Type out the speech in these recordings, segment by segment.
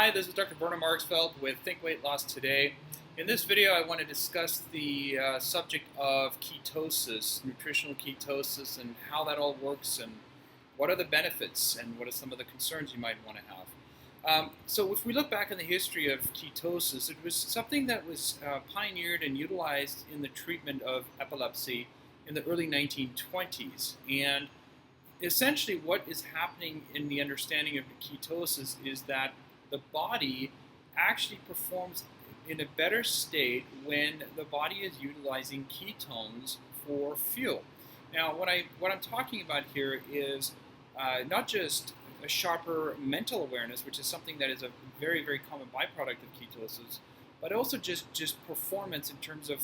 Hi, this is Dr. Werner Marksfeld with Think Weight Loss Today. In this video, I want to discuss the subject of ketosis, nutritional ketosis, and how that all works, and what are the benefits, and what are some of the concerns you might want to have. So if we look back in the history of ketosis, it was something that was pioneered and utilized in the treatment of epilepsy in the early 1920s. And essentially what is happening in the understanding of ketosis is that the body actually performs in a better state when the body is utilizing ketones for fuel. Now, what I'm talking about here is not just a sharper mental awareness, which is something that is a very, very common byproduct of ketosis, but also just performance in terms of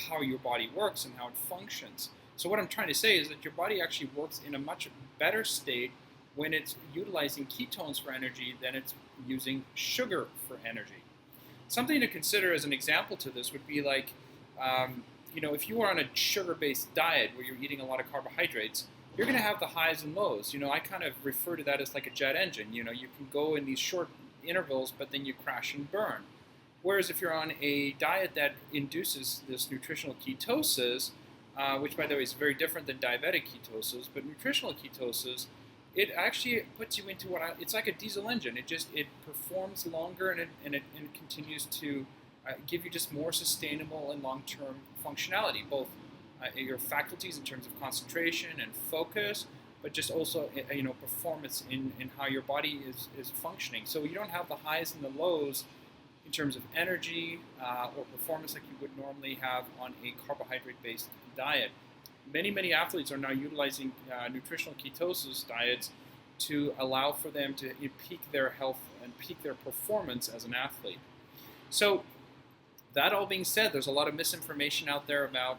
how your body works and how it functions. So what I'm trying to say is that your body actually works in a much better state when it's utilizing ketones for energy than it's using sugar for energy. Something to consider as an example to this would be like, if you are on a sugar-based diet where you're eating a lot of carbohydrates, you're going to have the highs and lows. I kind of refer to that as like a jet engine. You can go in these short intervals, but then you crash and burn. Whereas if you're on a diet that induces this nutritional ketosis, which by the way is very different than diabetic ketosis, but nutritional ketosis, it actually puts you into it's like a diesel engine. It performs longer and it continues to give you just more sustainable and long-term functionality, both your faculties in terms of concentration and focus, but just also performance in how your body is functioning. So you don't have the highs and the lows in terms of energy or performance like you would normally have on a carbohydrate-based diet. Many athletes are now utilizing nutritional ketosis diets to allow for them to peak their health and peak their performance as an athlete. So that all being said, there's a lot of misinformation out there about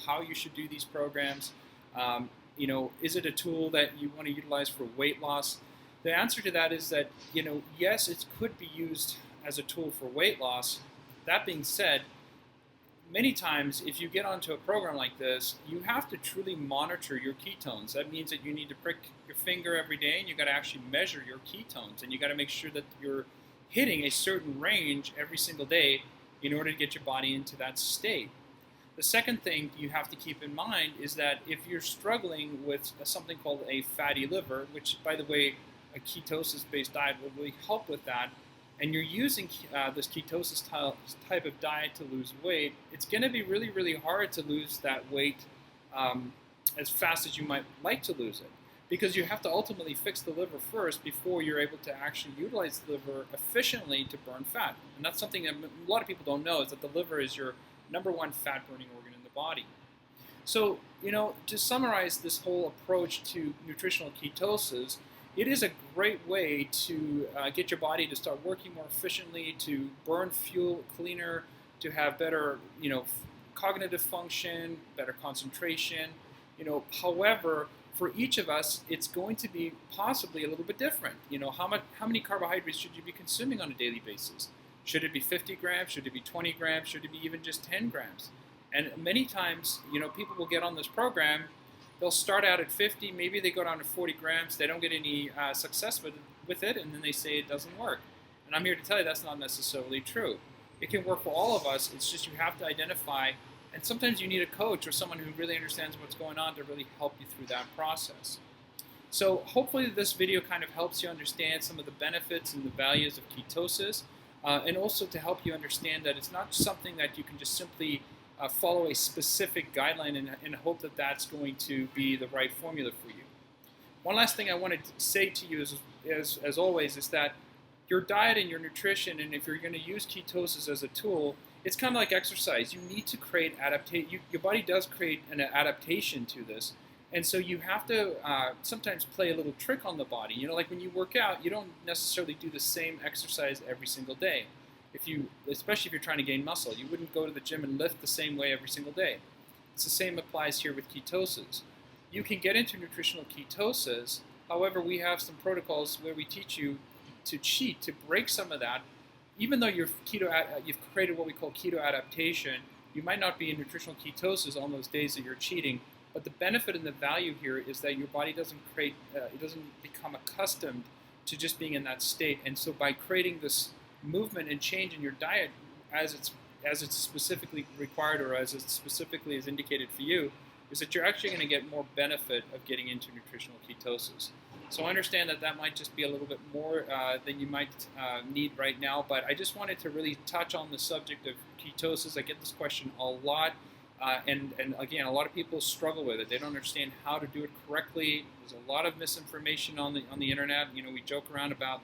how you should do these programs. Is it a tool that you want to utilize for weight loss? The answer to that is that yes, it could be used as a tool for weight loss. That being said, many times, if you get onto a program like this, you have to truly monitor your ketones. That means that you need to prick your finger every day, and you got to actually measure your ketones, and you got to make sure that you're hitting a certain range every single day in order to get your body into that state. The second thing you have to keep in mind is that if you're struggling with something called a fatty liver, which, by the way, a ketosis-based diet will really help with that, and you're using this ketosis type of diet to lose weight, it's going to be really, really hard to lose that weight as fast as you might like to lose it, because you have to ultimately fix the liver first before you're able to actually utilize the liver efficiently to burn fat. And that's something that a lot of people don't know, is that the liver is your #1 fat-burning organ in the body. So, to summarize this whole approach to nutritional ketosis, it is a great way to get your body to start working more efficiently, to burn fuel cleaner, to have better, cognitive function, better concentration. However, for each of us, it's going to be possibly a little bit different. How many carbohydrates should you be consuming on a daily basis? Should it be 50 grams? Should it be 20 grams? Should it be even just 10 grams? And many times, people will get on this program. They'll start out at 50, maybe they go down to 40 grams, they don't get any success with it, and then they say it doesn't work. And I'm here to tell you that's not necessarily true. It can work for all of us, it's just you have to identify, and sometimes you need a coach or someone who really understands what's going on to really help you through that process. So hopefully this video kind of helps you understand some of the benefits and the values of ketosis, and also to help you understand that it's not something that you can just simply follow a specific guideline and hope that that's going to be the right formula for you. One last thing I wanted to say to you as always is that your diet and your nutrition, and if you're going to use ketosis as a tool, it's kind of like exercise. You need to create adaptation. Your body does create an adaptation to this, and so you have to sometimes play a little trick on the body. Like when you work out, you don't necessarily do the same exercise every single day. Especially if you're trying to gain muscle, you wouldn't go to the gym and lift the same way every single day. It's the same applies here with ketosis. You can get into nutritional ketosis. However, we have some protocols where we teach you to cheat, to break some of that. Even though you've created what we call keto adaptation, you might not be in nutritional ketosis on those days that you're cheating, But the benefit and the value here is that your body doesn't become accustomed to just being in that state. And so by creating this movement and change in your diet as it's specifically required, or as it specifically is indicated for you, is that you're actually going to get more benefit of getting into nutritional ketosis. So I understand that that might just be a little bit more than you might need right now, but I just wanted to really touch on the subject of ketosis. I get this question a lot, and again, a lot of people struggle with it. They don't understand how to do it correctly. There's a lot of misinformation on the internet. You know, we joke around about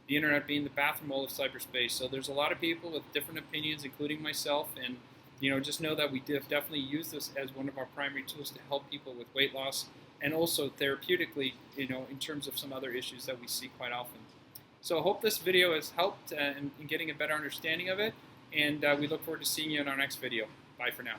the internet being the bathroom hole of cyberspace. So there's a lot of people with different opinions, including myself, and you know, just know that we definitely use this as one of our primary tools to help people with weight loss, and also therapeutically, you know, in terms of some other issues that we see quite often. So I hope this video has helped in getting a better understanding of it, and we look forward to seeing you in our next video. Bye for now.